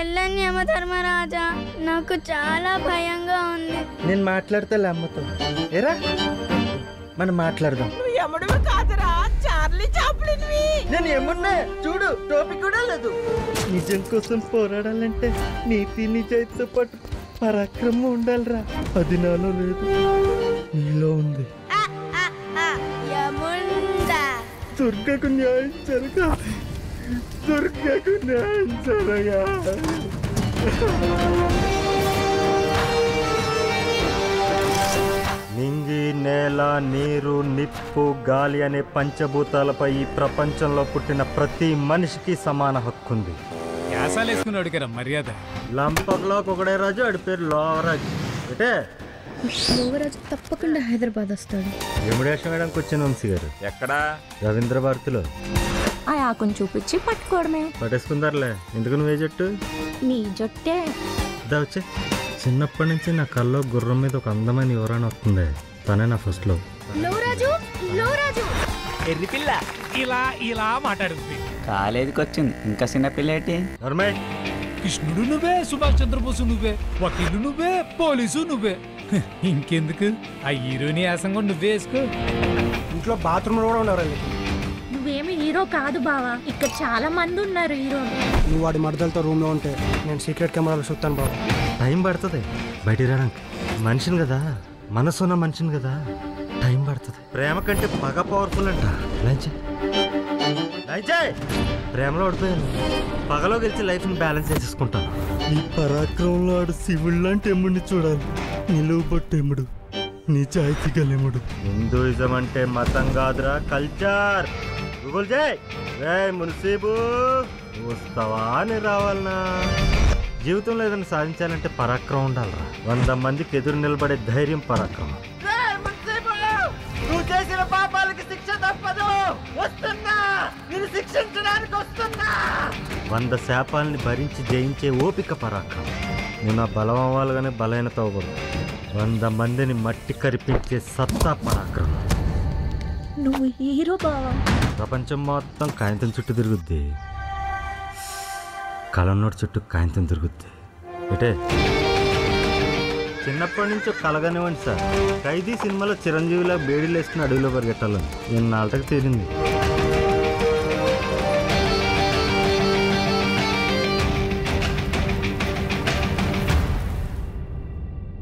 వెళ్ళని యమధర్మరాజా, నాకు చాలా భయంగా ఉంది. నేను మాట్లాడతా అమ్మతో. ఏరా మనం మాట్లాడదాం. యముడివి కాదురా, చార్లీ చాప్లిన్వి. నేను ఏమున్నా చూడు, టోపీ కూడా లేదు. నిజం కోసం పోరాడాలంటే నీతి నిజాయితీతో పాటు పరాక్రమం ఉండాలిరా. అది నాలో లేదు, నీలో ఉంది. దుర్గకు న్యాయం జరగా, దుర్గకు న్యాయం జరగా. నింగి, నేల, నీరు, నిప్పు, గాలి అనే పంచభూతాలపై ఈ ప్రపంచంలో పుట్టిన ప్రతి మనిషికి సమాన హక్కు ఉంది. వేసుకున్నాడు కదా మర్యాద. లంపకలో ఒకడే రాజు, ఆడి పేరు లోవరాజు. అంటే లోవరాజు తప్పకుండా హైదరాబాద్ వస్తాడు. ఎముడేషన్ వేయడానికి వచ్చిన వంశీ గారు. ఎక్కడా? రవీంద్ర భారతిలో. ఆ ఆకుని చూపించి పట్టుకోవడమే. పట్టేసుకుందారులే. ఎందుకు నువ్వే జట్టు? నీ జొట్టే. వచ్చే చిన్నప్పటి నుంచి నా కల్లో గుర్రం మీద ఒక అందమైన వివరణ వస్తుంది. తనే నా ఫస్ట్ లో. లోవరాజు, లోవరాజు ఎర్రి పిల్ల ఇలా ఇలా మాట్లాడుతుంది. కాలేజీకి వచ్చింది, ఇంకా చిన్నపిల్ల ఏంటి? కృష్ణుడు నువ్వే, సుభాష్ చంద్రబోసు నువ్వే, వకీలు నువ్వే, పోలీసు నువ్వే. ఇంకెందుకు ఆ హీరోని యాసంగా నువ్వే వేసుకో. ఇంట్లో బాత్రూమ్ కూడా ఉండరు. నువ్వేమి హీరో కాదు బావా, ఇక్కడ చాలా మంది ఉన్నారు హీరోలు. నువ్వు వాడి మర్దలతో రూమ్ లో ఉంటే నేను సీక్రెట్ కెమెరాలు చూస్తాను బాబు. టైం పడుతుంది బయటికి రావడానికి. మనిషిని కదా, మనసున్న మనిషిని కదా, టైం పడుతుంది. ప్రేమ కంటే పగ పవర్ఫుల్ అంట. ప్రేమలో ఓడిపోయాను, పగలో గెలిచి లైఫ్ ని బ్యాలెన్స్ చేసేసుకుంటాను. నీ పరాక్రమంలో ఆడు శివుడు లాంటి ఎముడిని చూడాలి. నిలువబొట్టు ఎముడు, నిజాయితీ గలెముడు. హిందూయిజం అంటే మతం కాదురా, కల్చర్. గూగుల్ చేయి. మున్సీబు వస్తావా అని రావాలనా? జీవితంలో ఏదైనా సాధించాలంటే పరాక్రమం ఉండాలరా. 100 మందికి ఎదురు నిలబడే ధైర్యం పరాక్రమం. నువ్వు చేసిన పాపాలకి శిక్ష తప్పదు, వస్తున్నా, నేను శిక్షించడానికి వస్తున్నా. 100 శాపాలని భరించి జయించే ఓపిక పరాక్రమం. నేను ఆ బలం అవ్వాలిగానే బలహీనత అవ్వకూడదు. 100 మందిని మట్టి కరిపించే సత్తా పరాక్రమం. నువ్వు హీరో బావా. ప్రపంచం మొత్తం కాయంతం చుట్టూ తిరుగుద్ది, కలన్నోటి చుట్టూ కాయంతం తిరుగుద్ది. అంటే చిన్నప్పటి నుంచి కలగానివ్వండి సార్. ఖైదీ సినిమాలో చిరంజీవిలా బేడీలు వేసుకుని అడవిలో పరిగెట్టాలని నేను నాటకు తీరింది.